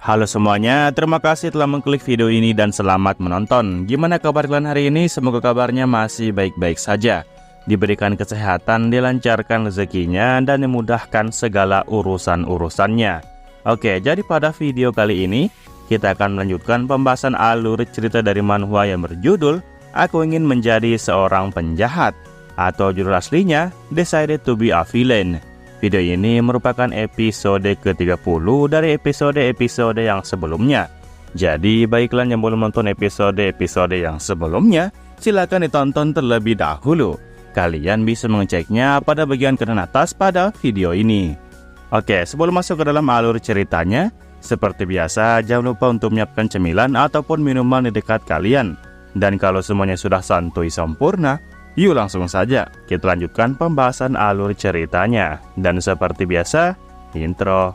Halo semuanya, terima kasih telah mengklik video ini dan selamat menonton. Gimana kabar kalian hari ini? Semoga kabarnya masih baik-baik saja. Diberikan kesehatan, dilancarkan rezekinya, dan dimudahkan segala urusan-urusannya. Oke, jadi pada video kali ini, kita akan melanjutkan pembahasan alur cerita dari manhwa yang berjudul Aku Ingin Menjadi Seorang Penjahat, atau judul aslinya Decided to Be a Villain. Video ini merupakan episode ke-30 dari episode-episode yang sebelumnya. Jadi, bagi kalian yang belum menonton episode-episode yang sebelumnya, silakan ditonton terlebih dahulu. Kalian bisa mengeceknya pada bagian kanan atas pada video ini. Oke, sebelum masuk ke dalam alur ceritanya, seperti biasa, jangan lupa untuk menyiapkan cemilan ataupun minuman di dekat kalian. Dan kalau semuanya sudah santuy sempurna, yuk langsung saja kita lanjutkan pembahasan alur ceritanya. Dan seperti biasa, intro.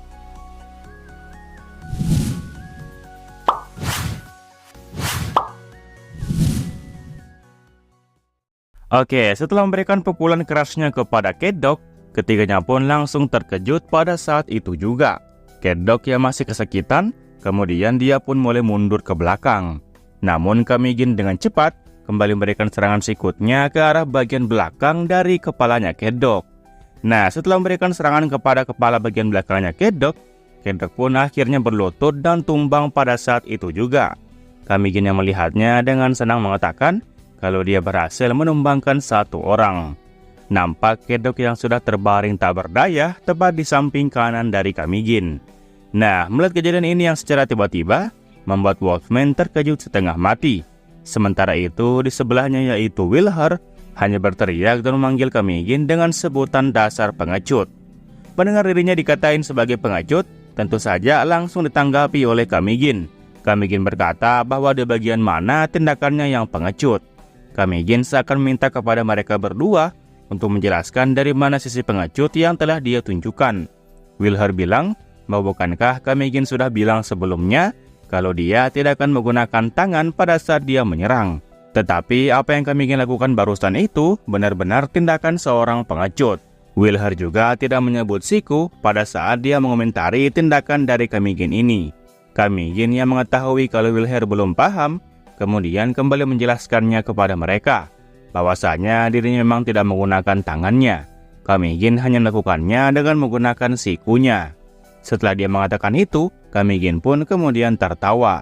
Oke, setelah memberikan pukulan kerasnya kepada Catdog, ketiganya pun langsung terkejut pada saat itu juga. Catdog yang masih kesakitan, kemudian dia pun mulai mundur ke belakang. Namun Kamigin dengan cepat kembali memberikan serangan sikutnya ke arah bagian belakang dari kepalanya Catdog. Nah, setelah memberikan serangan kepada kepala bagian belakangnya Catdog, Catdog pun akhirnya berlutut dan tumbang pada saat itu juga. Kamigin yang melihatnya dengan senang mengatakan kalau dia berhasil menumbangkan satu orang. Nampak Catdog yang sudah terbaring tak berdaya tepat di samping kanan dari Kamigin. Nah, melihat kejadian ini yang secara tiba-tiba membuat Wolfman terkejut setengah mati. Sementara itu, di sebelahnya yaitu Wilher hanya berteriak dan memanggil Kamigin dengan sebutan dasar pengecut. Mendengar dirinya dikatain sebagai pengecut, tentu saja langsung ditanggapi oleh Kamigin. Kamigin berkata bahwa di bagian mana tindakannya yang pengecut. Kamigin seakan meminta kepada mereka berdua untuk menjelaskan dari mana sisi pengecut yang telah dia tunjukkan. Wilher bilang bahwa bukankah Kamigin sudah bilang sebelumnya kalau dia tidak akan menggunakan tangan pada saat dia menyerang. Tetapi apa yang Kamigin lakukan barusan itu benar-benar tindakan seorang pengecut. Wilher juga tidak menyebut siku pada saat dia mengomentari tindakan dari Kamigin ini. Kamigin yang mengetahui kalau Wilher belum paham, kemudian kembali menjelaskannya kepada mereka bahwasanya dirinya memang tidak menggunakan tangannya. Kamigin hanya melakukannya dengan menggunakan sikunya. Setelah dia mengatakan itu, Kamigin pun kemudian tertawa.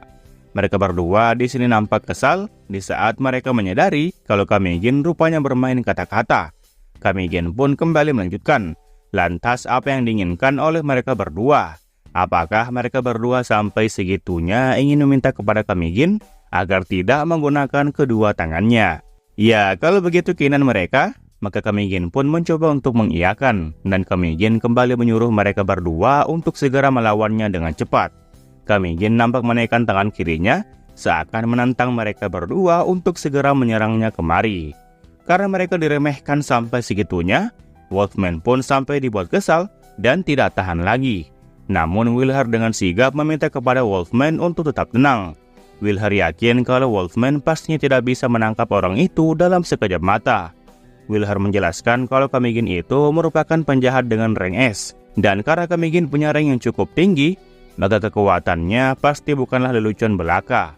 Mereka berdua di sini nampak kesal di saat mereka menyadari kalau Kamigin rupanya bermain kata-kata. Kamigin pun kembali melanjutkan. Lantas apa yang diinginkan oleh mereka berdua? Apakah mereka berdua sampai segitunya ingin meminta kepada Kamigin agar tidak menggunakan kedua tangannya? Ya, kalau begitu keinginan mereka, maka Kamigin pun mencoba untuk mengiyakan, dan Kamigin kembali menyuruh mereka berdua untuk segera melawannya dengan cepat. Kamigin nampak menaikkan tangan kirinya, seakan menantang mereka berdua untuk segera menyerangnya kemari. Karena mereka diremehkan sampai segitunya, Wolfman pun sampai dibuat kesal dan tidak tahan lagi. Namun Wilher dengan sigap meminta kepada Wolfman untuk tetap tenang. Wilher yakin kalau Wolfman pastinya tidak bisa menangkap orang itu dalam sekejap mata. Wilher menjelaskan kalau Kamigin itu merupakan penjahat dengan rank S, dan karena Kamigin punya rank yang cukup tinggi, maka kekuatannya pasti bukanlah lelucon belaka.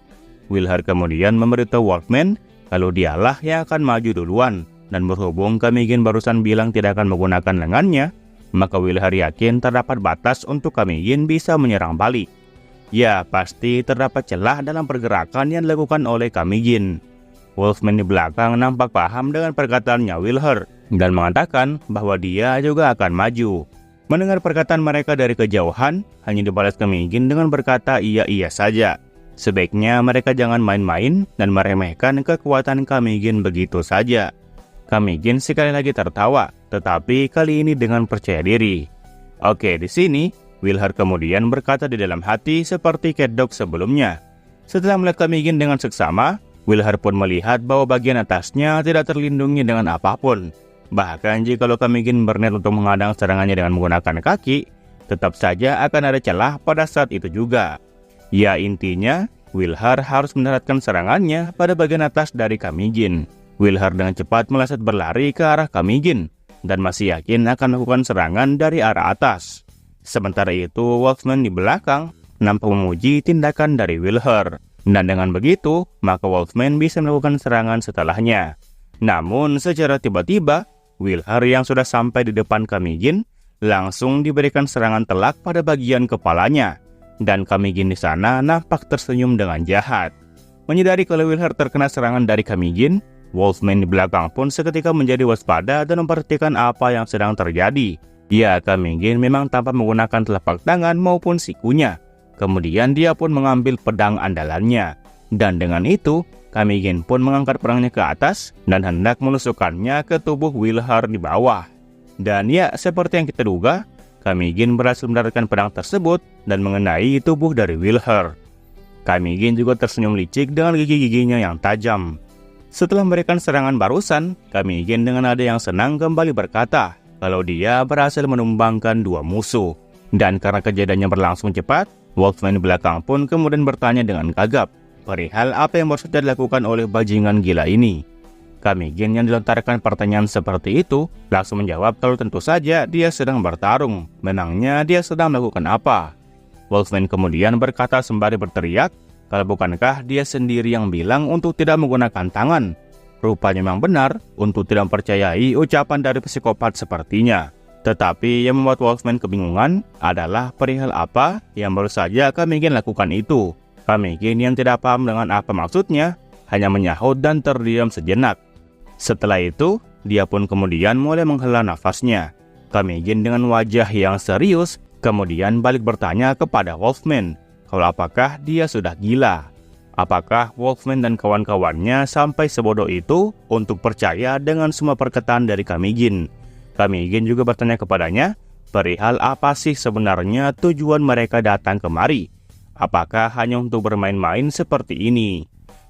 Wilher kemudian memberitahu Wolfman kalau dialah yang akan maju duluan, dan berhubung Kamigin barusan bilang tidak akan menggunakan lengannya, maka Wilher yakin terdapat batas untuk Kamigin bisa menyerang balik. Ya, pasti terdapat celah dalam pergerakan yang dilakukan oleh Kamigin. Wolfman di belakang nampak paham dengan perkataannya Wilher dan mengatakan bahwa dia juga akan maju. Mendengar perkataan mereka dari kejauhan, hanya dibalas Kamigin dengan berkata iya-iya saja. Sebaiknya mereka jangan main-main dan meremehkan kekuatan Kamigin begitu saja. Kamigin sekali lagi tertawa, tetapi kali ini dengan percaya diri. Oke, di sini Wilher kemudian berkata di dalam hati seperti Catdog sebelumnya. Setelah melihat Kamigin dengan seksama, Wilher pun melihat bahwa bagian atasnya tidak terlindungi dengan apapun. Bahkan jika Kamigin berniat untuk menghadang serangannya dengan menggunakan kaki, tetap saja akan ada celah pada saat itu juga. Ya, intinya Wilher harus mendaratkan serangannya pada bagian atas dari Kamigin. Wilher dengan cepat melesat berlari ke arah Kamigin dan masih yakin akan melakukan serangan dari arah atas. Sementara itu, Wolfman di belakang nampak memuji tindakan dari Wilher. Dan dengan begitu, maka Wolfman bisa melakukan serangan setelahnya. Namun, secara tiba-tiba, Wilher yang sudah sampai di depan Kamigin langsung diberikan serangan telak pada bagian kepalanya. Dan Kamigin di sana nampak tersenyum dengan jahat. Menyadari kalau Wilher terkena serangan dari Kamigin, Wolfman di belakang pun seketika menjadi waspada dan memperhatikan apa yang sedang terjadi. Ya, Kamigin memang tanpa menggunakan telapak tangan maupun sikunya. Kemudian dia pun mengambil pedang andalannya. Dan dengan itu, Kamigin pun mengangkat pedangnya ke atas dan hendak menusukkannya ke tubuh Wilher di bawah. Dan ya, seperti yang kita duga, Kamigin berhasil mendaratkan pedang tersebut dan mengenai tubuh dari Wilher. Kamigin juga tersenyum licik dengan gigi-giginya yang tajam. Setelah memberikan serangan barusan, Kamigin dengan nada yang senang kembali berkata kalau dia berhasil menumbangkan dua musuh. Dan karena kejadiannya berlangsung cepat, Wolfman di belakang pun kemudian bertanya dengan gagap perihal apa yang baru saja dilakukan oleh bajingan gila ini. Kamigin yang dilontarkan pertanyaan seperti itu langsung menjawab kalau tentu saja dia sedang bertarung. Memangnya dia sedang melakukan apa? Wolfman kemudian berkata sembari berteriak kalau bukankah dia sendiri yang bilang untuk tidak menggunakan tangan. Rupanya memang benar untuk tidak mempercayai ucapan dari psikopat sepertinya. Tetapi yang membuat Wolfman kebingungan adalah perihal apa yang baru saja Kamigin lakukan itu. Kamigin yang tidak paham dengan apa maksudnya hanya menyahut dan terdiam sejenak. Setelah itu, dia pun kemudian mulai menghela nafasnya. Kamigin dengan wajah yang serius kemudian balik bertanya kepada Wolfman kalau apakah dia sudah gila. Apakah Wolfman dan kawan-kawannya sampai sebodoh itu untuk percaya dengan semua perkataan dari Kamigin. Kamigin juga bertanya kepadanya perihal apa sih sebenarnya tujuan mereka datang kemari. Apakah hanya untuk bermain-main seperti ini?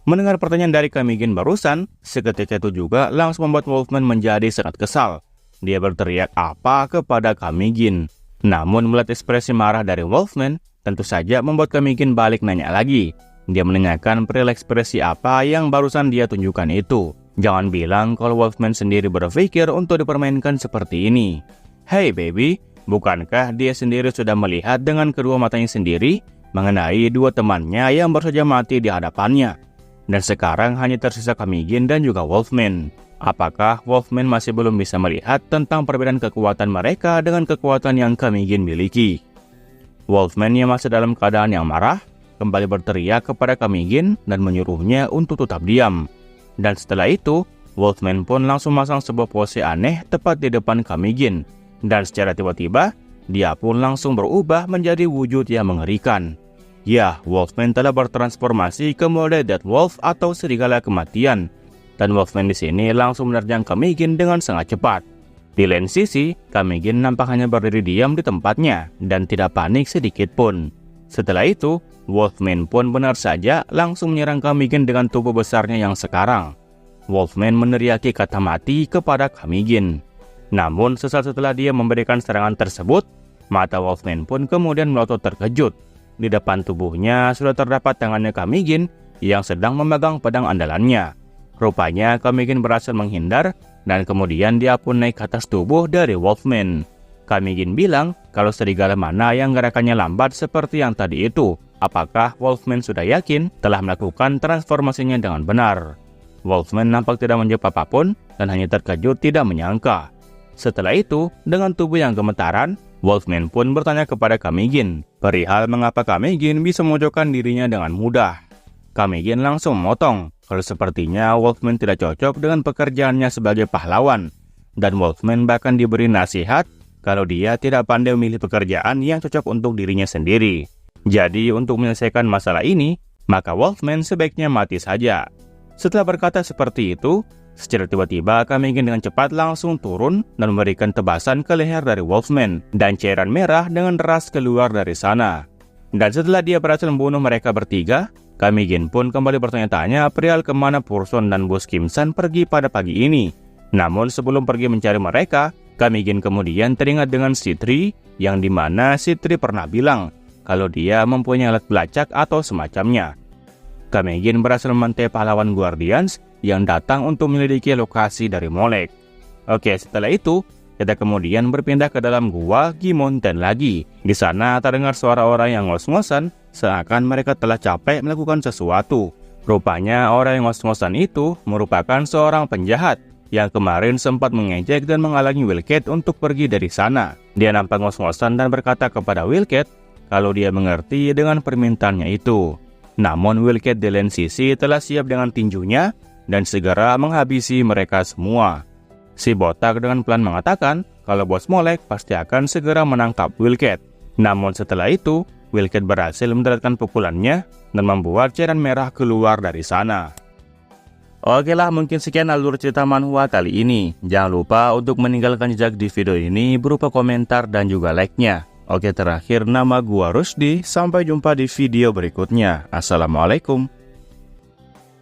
Mendengar pertanyaan dari Kamigin barusan, seketika itu juga langsung membuat Wolfman menjadi sangat kesal. Dia berteriak apa kepada Kamigin. Namun melihat ekspresi marah dari Wolfman, tentu saja membuat Kamigin balik nanya lagi. Dia menanyakan perihal ekspresi apa yang barusan dia tunjukkan itu. Jangan bilang kalau Wolfman sendiri berpikir untuk dipermainkan seperti ini. Hey baby, bukankah dia sendiri sudah melihat dengan kedua matanya sendiri mengenai dua temannya yang baru saja mati di hadapannya? Dan sekarang hanya tersisa Kamigin dan juga Wolfman. Apakah Wolfman masih belum bisa melihat tentang perbedaan kekuatan mereka dengan kekuatan yang Kamigin miliki? Wolfman yang masih dalam keadaan yang marah kembali berteriak kepada Kamigin dan menyuruhnya untuk tetap diam. Dan setelah itu, Wolfman pun langsung masang sebuah pose aneh tepat di depan Kamigin. Dan secara tiba-tiba, dia pun langsung berubah menjadi wujud yang mengerikan. Ya, Wolfman telah bertransformasi ke mode Death Wolf atau serigala kematian. Dan Wolfman di sini langsung menerjang Kamigin dengan sangat cepat. Di lain sisi, Kamigin nampak hanya berdiri diam di tempatnya dan tidak panik sedikit pun. Setelah itu, Wolfman pun benar saja langsung menyerang Kamigin dengan tubuh besarnya yang sekarang. Wolfman meneriaki kata mati kepada Kamigin. Namun sesaat setelah dia memberikan serangan tersebut, mata Wolfman pun kemudian melotot terkejut. Di depan tubuhnya sudah terdapat tangannya Kamigin yang sedang memegang pedang andalannya. Rupanya Kamigin berhasil menghindar dan kemudian dia pun naik ke atas tubuh dari Wolfman. Kamigin bilang kalau serigala mana yang gerakannya lambat seperti yang tadi itu. Apakah Wolfman sudah yakin telah melakukan transformasinya dengan benar? Wolfman nampak tidak menjawab apapun dan hanya terkejut tidak menyangka. Setelah itu, dengan tubuh yang gemetaran, Wolfman pun bertanya kepada Kamigin perihal mengapa Kamigin bisa memojokkan dirinya dengan mudah. Kamigin langsung memotong kalau sepertinya Wolfman tidak cocok dengan pekerjaannya sebagai pahlawan. Dan Wolfman bahkan diberi nasihat kalau dia tidak pandai memilih pekerjaan yang cocok untuk dirinya sendiri. Jadi untuk menyelesaikan masalah ini, maka Wolfman sebaiknya mati saja. Setelah berkata seperti itu, secara tiba-tiba Kamigin dengan cepat langsung turun dan memberikan tebasan ke leher dari Wolfman, dan cairan merah dengan deras keluar dari sana. Dan setelah dia berhasil membunuh mereka bertiga, Kamigin pun kembali bertanya-tanya perihal kemana Purson dan Bos Kim-san pergi pada pagi ini. Namun sebelum pergi mencari mereka, Kamigin kemudian teringat dengan Citri, yang dimana Citri pernah bilang kalau dia mempunyai alat pelacak atau semacamnya. Kamigin berhasil memantai pahlawan Guardians yang datang untuk menyelidiki lokasi dari Molek. Oke, setelah itu, kita kemudian berpindah ke dalam gua Gimonten lagi. Di sana terdengar suara orang yang ngos-ngosan, seakan mereka telah capek melakukan sesuatu. Rupanya orang yang ngos-ngosan itu merupakan seorang penjahat yang kemarin sempat mengejek dan menghalangi Wildcat untuk pergi dari sana. Dia nampak ngos-ngosan dan berkata kepada Wildcat kalau dia mengerti dengan permintaannya itu. Namun Wildcat di lain sisi telah siap dengan tinjunya dan segera menghabisi mereka semua. Si botak dengan pelan mengatakan kalau Bos Molek pasti akan segera menangkap Wildcat. Namun setelah itu, Wildcat berhasil mendaratkan pukulannya dan membuat cairan merah keluar dari sana. Oke lah, mungkin sekian alur cerita manhwa kali ini. Jangan lupa untuk meninggalkan jejak di video ini berupa komentar dan juga like-nya. Oke, terakhir nama gua Rusdi. Sampai jumpa di video berikutnya. Assalamualaikum.